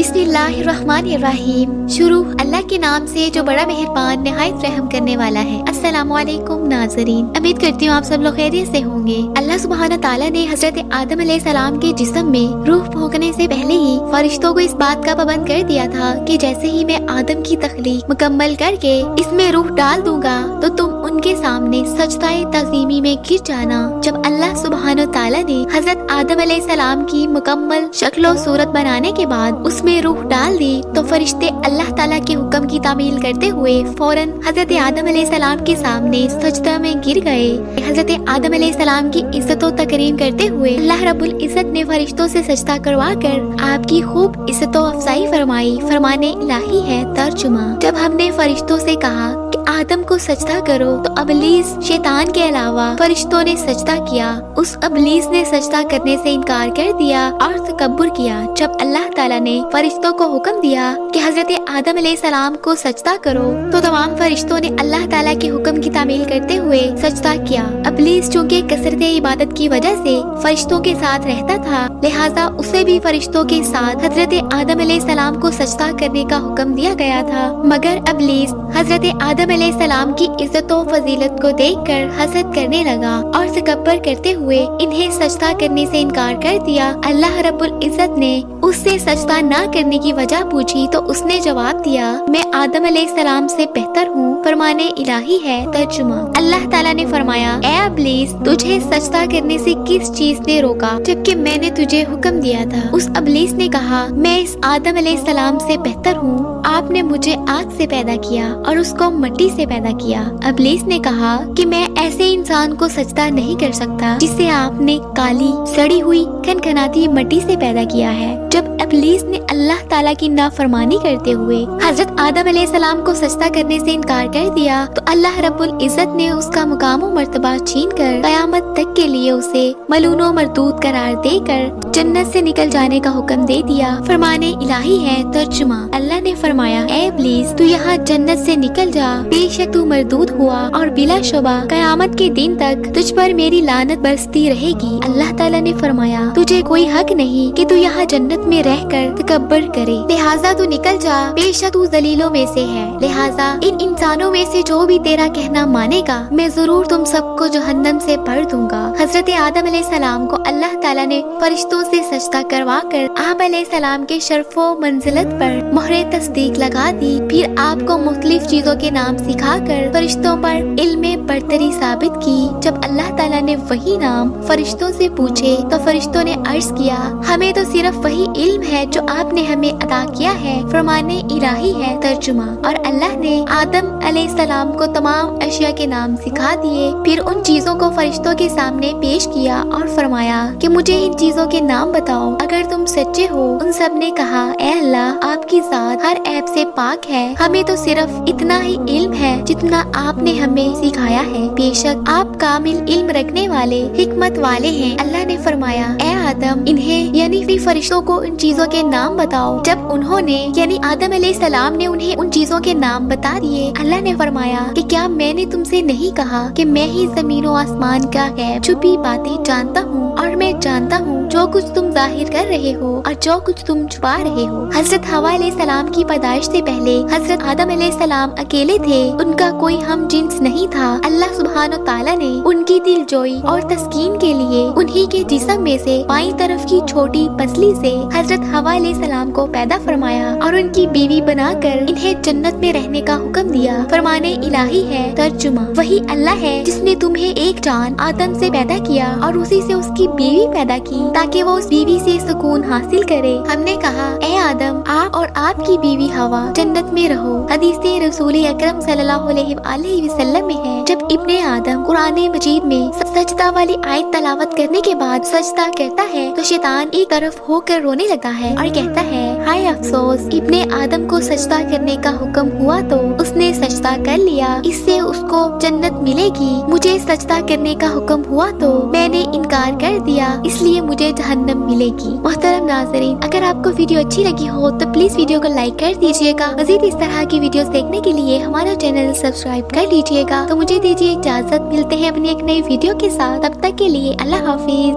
बिस्मिल्लाहिर्रहमानिर्रहीम। शुरू अल्लाह के नाम से जो बड़ा मेहरबान निहायत रहम करने वाला है। अस्सलामु अलैकुम नाज़रीन, उम्मीद करती हूँ आप सब लोग खैरियत से होंगे। अल्लाह सुब्हान ताला ने हजरत आदम अलैहिस्सलाम के जिस्म में रूह फूंकने से पहले ही फरिश्तों को इस बात का पाबंद कर दिया था कि जैसे ही मैं आदम की तख्लीक मुकम्मल करके इसमें रूह डाल दूंगा तो तुम उनके सामने सजदाए ताज़ीमी में गिर जाना। जब अल्लाह सुब्हान ताला ने हजरत आदम अलैहिस्सलाम की मुकम्मल शक्ल सूरत बनाने के बाद उसमें रूह डाल दी तो फरिश्ते अल्लाह ताला के हुक्म की तामील करते हुए फौरन हजरत आदम अलैहिस्सलाम के सामने सजदा में गिर गए। हजरत आदम अलैहिस्सलाम की इज्जत और तकरीम करते हुए अल्लाह रब्बुल इज्जत ने फरिश्तों से सजदा करवा कर आपकी खूब इज्जत और अफजाई फरमाई। फरमाने इलाही है तर्जुमा। जब हमने फरिश्तों से कहा कि आदम को सजदा करो तो अबलीस शैतान के अलावा फरिश्तों ने सजदा किया। उस अबलीस ने सजदा करने से इनकार कर दिया और तकब्बुर किया। जब अल्लाह ताला ने फरिश्तों को हुक्म दिया कि हजरत आदम अलैहिस्सलाम को सजदा करो तो तमाम फरिश्तों ने अल्लाह ताला के हुक्म की तामील करते हुए सजदा किया। अबलीस चूँकि कसरत इबादत की वजह से फरिश्तों के साथ रहता था, लिहाजा उसे भी फरिश्तों के साथ हजरत आदम अलैहिस्सलाम को सजदा करने का हुक्म दिया गया था। मगर अबलीस हजरत आदम अलैहिस्सलाम की इज्जत और फजीलत को देखकर हसद करने लगा और तकब्बुर करते हुए इन्हें सजदा करने से इनकार कर दिया। अल्लाह रब्बुल इज्जत ने उससे सजदा ना करने की वजह पूछी तो उसने जवाब दिया, मैं आदम अलैहिस्सलाम से बेहतर हूँ। फरमाने इलाही है तर्जुमा। अल्लाह ताला ने फरमाया, ए अबलीस, तुझे सजदा करने से किस चीज ने रोका जबकि मैंने तुझे हुक्म दिया था। उस अबलीस ने कहा, मैं इस आदम अलैहिस्सलाम से बेहतर हूँ। आपने मुझे आग से पैदा किया और उसको मिट्टी से पैदा किया। अबलीस ने कहा कि मैं ऐसे इंसान को सजदा नहीं कर सकता जिसे आपने काली सड़ी हुई खनखनाती मिट्टी से पैदा किया है। जब अबलीस ने अल्लाह ताला की नाफरमानी करते हुए हजरत आदम अलैहिस्सलाम को सजदा करने से इनकार कर दिया तो अल्लाह रब्बुल इज्जत ने उसका मुकाम और मर्तबा छीन कर कयामत तक के लिए उसे मलून व मरदूद करार देकर जन्नत से निकल जाने का हुक्म दे दिया। फरमाने इलाही है तर्जुमा। अल्लाह ने फरमाया, ए इब्लीस, तू यहाँ जन्नत से निकल जा, बेशक तू मरदूद हुआ और बिलाशुबा कयामत के दिन तक तुझ पर मेरी लानत बरसती रहेगी। अल्लाह ताला ने फरमाया, तुझे कोई हक नहीं कि तू यहाँ जन्नत में रहकर तकब्बुर करे, लिहाजा तू निकल जा, बेशक तू जलीलों में से है। लिहाजा इन इंसानों में से जो भी तेरा कहना मानेगा मैं जरूर तुम सबको जहन्नम से भर दूंगा। हजरत आदम अलैहिस्सलाम को अल्लाह ताला ने फरिश्तों से सजदा करवा कर आप अलैहिस्सलाम के शर्फो मंजिलत पर मोहरे तस्दीक लगा दी। फिर आपको मुख्तलिफ चीजों के नाम सिखा कर फरिश्तों पर इल्मे बरतरी साबित की। जब अल्लाह ताला ने वही नाम फरिश्तों से पूछे तो फरिश्तों ने अर्ज किया, हमें तो सिर्फ वही इल्म है जो आपने हमें अता किया है। फरमाने इलाही है तर्जुमा। और अल्लाह ने आदम अलैहिस्सलाम को तमाम अशिया के नाम सिखा दिए। फिर उन चीजों को फरिश्तों के सामने पेश किया और फरमाया कि मुझे इन चीजों के नाम बताओ अगर तुम सच्चे हो। उन सब ने कहा, ए अल्लाह, आपकी जात हर ऐब से पाक है, हमें तो सिर्फ इतना ही इल्म है जितना आपने हमें सिखाया है। बेशक आप कामिल इल्म रखने वाले हिकमत वाले हैं। अल्लाह ने फरमाया, ए आदम, इन्हें यानी फरिश्तों को इन चीजों के नाम बताओ। जब उन्होंने यानी आदम अलैहिस्सलाम ने उन्हें उन चीजों के नाम बता दिए, अल्लाह ने फरमाया कि क्या मैंने तुमसे नहीं कहा कि मैं ही जमीन और आसमान का गैब छुपी बातें जानता हूँ और मैं जानता हूँ जो कुछ तुम जाहिर कर रहे हो और जो कुछ तुम छुपा रहे हो। हजरत हवा अलैहिस्सलाम की पैदाइश से पहले हजरत आदम अलैहिस्सलाम अकेले थे, उनका कोई हम जिन्स नहीं था। अल्लाह सुब्हान ताला ने उनकी दिलजोई और तस्कीन के लिए उन्हीं के जिस्म में से बाईं तरफ की छोटी पसली से हजरत हवा अलैहिस्सलाम को पैदा फरमाया और उनकी बीवी बनाकर इन्हें जन्नत में रहने का हुक्म दिया। फरमाने इलाही है तर्जुमा। वही अल्लाह है जिसने तुम्हें एक जान आदम से पैदा किया और उसी से उसकी बीवी पैदा की ताकि वो उस बीवी से सुकून हासिल करे। हमने कहा, ए आदम, आप और आपकी बीवी हवा जन्नत में रहो। हदीस रसूल अकरम सल्लल्लाहु अलैहि वसल्लम में है, जब इब्ने आदम कुरान मजीद में सजदा वाली आयत तलावत करने के बाद सजदा करता है तो शैतान एक तरफ होकर रोने लगता है और कहता है, हाय अफसोस, इब्ने आदम को सजदा करने का हुक्म हुआ तो उसने सजदा कर लिया, इससे उसको जन्नत मिलेगी। मुझे सजदा करने का हुक्म हुआ तो मैंने इनकार कर दिया, इसलिए मुझे जहन्नम मिलेगी। मोहतरम नाज़रीन, अगर आपको वीडियो अच्छी लगी हो तो प्लीज वीडियो को लाइक कर दीजिएगा। मजीद इस तरह की वीडियोस देखने के लिए हमारा चैनल सब्सक्राइब कर लीजिएगा। तो मुझे दीजिए इजाजत, मिलते हैं अपनी एक नई वीडियो के साथ। तब तक के लिए अल्लाह हाफिज।